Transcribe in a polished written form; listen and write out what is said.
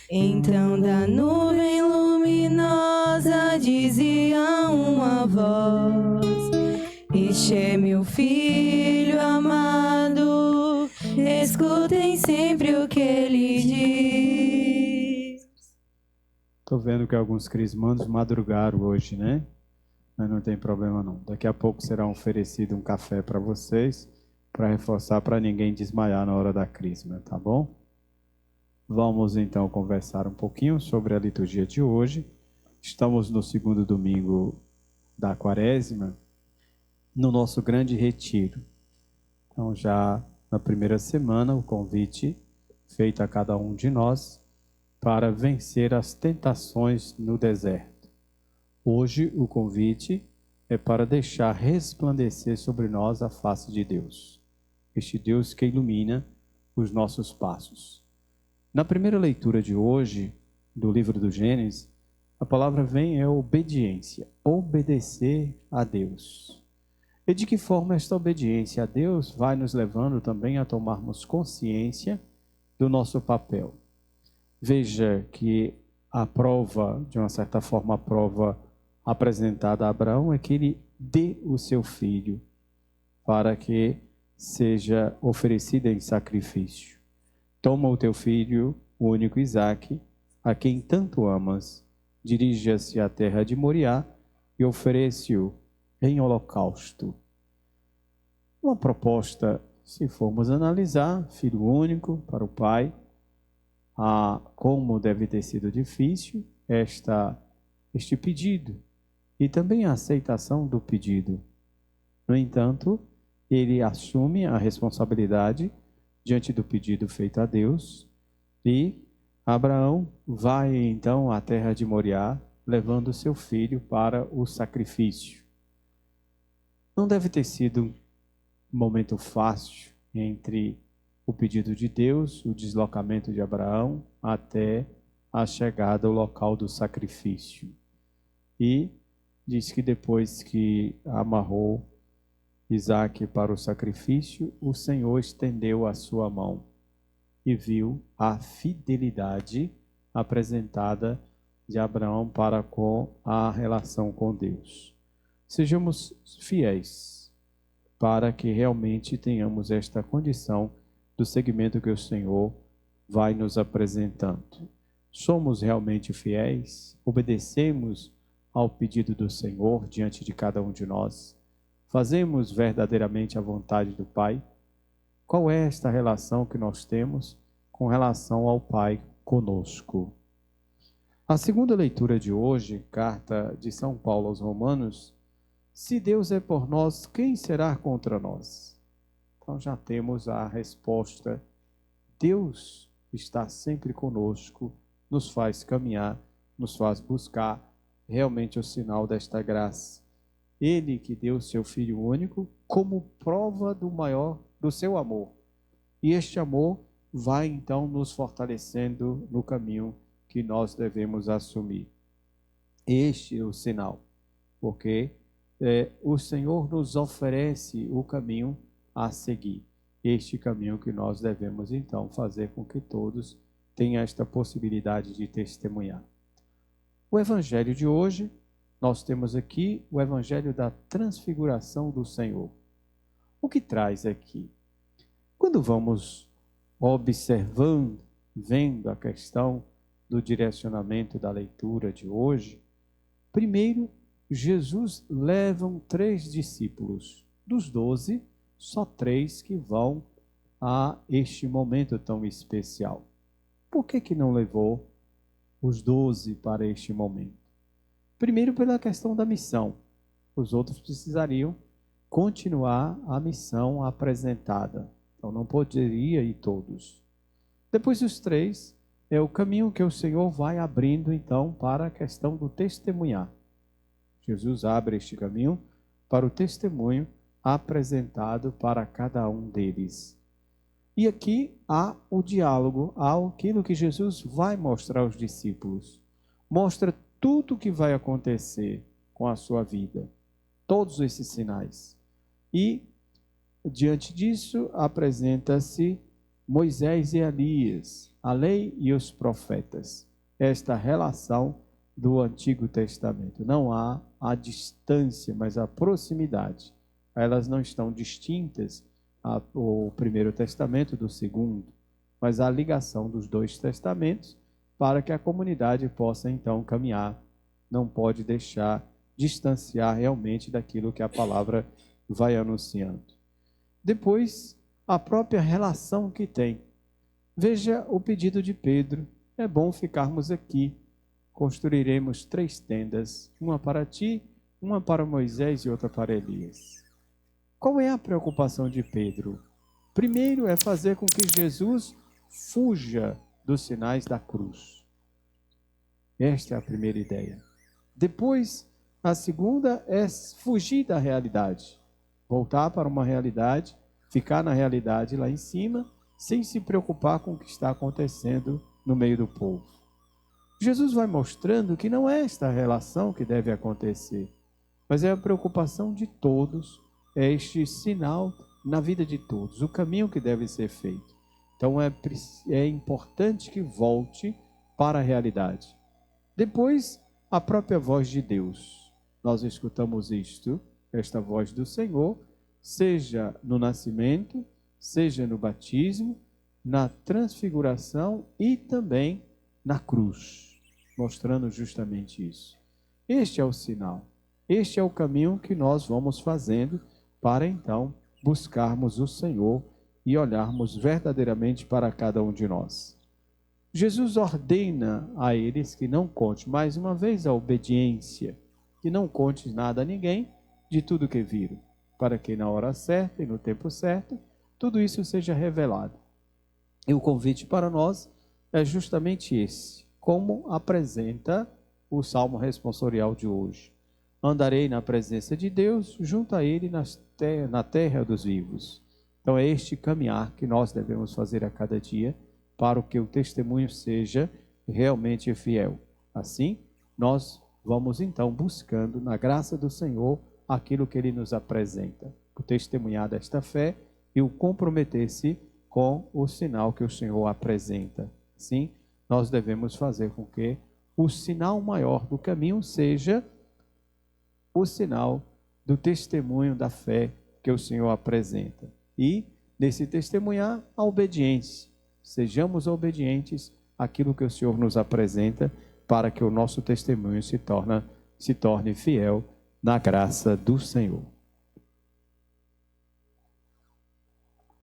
Então da nuvem luminosa dizia uma voz: Este é meu filho amado, escutem sempre o que ele diz. Tô vendo que alguns crismandos madrugaram hoje, né? Mas não tem problema não. Daqui a pouco será oferecido um café para vocês, para reforçar, para ninguém desmaiar na hora da crisma, tá bom? Vamos então conversar um pouquinho sobre a liturgia de hoje. Estamos no segundo domingo da Quaresma, no nosso grande retiro. Então, já na primeira semana, o convite feito a cada um de nós para vencer as tentações no deserto. Hoje, o convite é para deixar resplandecer sobre nós a face de Deus, este Deus que ilumina os nossos passos. Na primeira leitura de hoje, do livro do Gênesis, a palavra vem é obediência, obedecer a Deus. E de que forma esta obediência a Deus vai nos levando também a tomarmos consciência do nosso papel. Veja que a prova, de uma certa forma, a prova apresentada a Abraão é que ele dê o seu filho para que seja oferecido em sacrifício. Toma o teu filho, o único Isaque, a quem tanto amas, dirija-se à terra de Moriá e oferece-o em holocausto. Uma proposta, se formos analisar, filho único para o pai, como deve ter sido difícil este pedido e também a aceitação do pedido. No entanto, ele assume a responsabilidade diante do pedido feito a Deus, e Abraão vai então à terra de Moriá, levando seu filho para o sacrifício. Não deve ter sido um momento fácil entre o pedido de Deus, o deslocamento de Abraão, até a chegada ao local do sacrifício. E diz que depois que amarrou Isaque para o sacrifício, o Senhor estendeu a sua mão e viu a fidelidade apresentada de Abraão para com a relação com Deus. Sejamos fiéis para que realmente tenhamos esta condição do segmento que o Senhor vai nos apresentando. Somos realmente fiéis? Obedecemos ao pedido do Senhor diante de cada um de nós? Fazemos verdadeiramente a vontade do Pai? Qual é esta relação que nós temos com relação ao Pai conosco? A segunda leitura de hoje, carta de São Paulo aos Romanos: se Deus é por nós, quem será contra nós? Então já temos a resposta. Deus está sempre conosco, nos faz caminhar, nos faz buscar realmente o sinal desta graça. Ele que deu seu Filho único como prova do seu amor. E este amor vai então nos fortalecendo no caminho que nós devemos assumir. Este é o sinal, porque o Senhor nos oferece o caminho a seguir. Este caminho que nós devemos então fazer com que todos tenham esta possibilidade de testemunhar. O Evangelho de hoje, nós temos aqui o Evangelho da transfiguração do Senhor. O que traz aqui? Quando vamos observando, vendo a questão do direcionamento da leitura de hoje, primeiro, Jesus leva 3 discípulos. Dos 12, só 3 que vão a este momento tão especial. Por que não levou os 12 para este momento? Primeiro, pela questão da missão. Os outros precisariam continuar a missão apresentada. Então, não poderia ir todos. Depois, os 3, é o caminho que o Senhor vai abrindo, então, para a questão do testemunhar. Jesus abre este caminho para o testemunho apresentado para cada um deles. E aqui há o diálogo, há aquilo que Jesus vai mostrar aos discípulos. Mostra tudo o que vai acontecer com a sua vida, todos esses sinais. E, diante disso, apresenta-se Moisés e Elias. a lei e os profetas. Esta relação do Antigo Testamento. Não há a distância, mas a proximidade. Elas não estão distintas, o Primeiro Testamento do Segundo, mas a ligação dos dois testamentos para que a comunidade possa então caminhar. Não pode deixar distanciar realmente daquilo que a palavra vai anunciando. Depois, a própria relação que tem. Veja o pedido de Pedro. É bom ficarmos aqui. Construiremos 3 tendas, uma para ti, uma para Moisés e outra para Elias. Qual é a preocupação de Pedro? Primeiro é fazer com que Jesus fuja dos sinais da cruz. Esta é a primeira ideia. Depois, a segunda é fugir da realidade. Voltar para uma realidade, ficar na realidade lá em cima, sem se preocupar com o que está acontecendo no meio do povo. Jesus vai mostrando que não é esta relação que deve acontecer, mas é a preocupação de todos, é este sinal na vida de todos, o caminho que deve ser feito. Então é importante que volte para a realidade. Depois, a própria voz de Deus. Nós escutamos esta voz do Senhor, seja no nascimento, seja no batismo, na transfiguração e também na cruz, mostrando justamente isso. Este é o sinal, este é o caminho que nós vamos fazendo para então buscarmos o Senhor e olharmos verdadeiramente para cada um de nós. Jesus ordena a eles que não conte, mais uma vez, a obediência, que não conte nada a ninguém de tudo que viram, para que na hora certa e no tempo certo, tudo isso seja revelado. E o convite para nós é justamente esse, como apresenta o Salmo responsorial de hoje. Andarei na presença de Deus, junto a Ele na terra dos vivos. Então é este caminhar que nós devemos fazer a cada dia, para que o testemunho seja realmente fiel. Assim, nós vamos então buscando, na graça do Senhor, aquilo que Ele nos apresenta. O testemunhar desta fé e o comprometer-se com o sinal que o Senhor apresenta. Sim, nós devemos fazer com que o sinal maior do caminho seja o sinal do testemunho da fé que o Senhor apresenta. E, nesse testemunhar, a obediência. Sejamos obedientes àquilo que o Senhor nos apresenta, para que o nosso testemunho se torne fiel na graça do Senhor.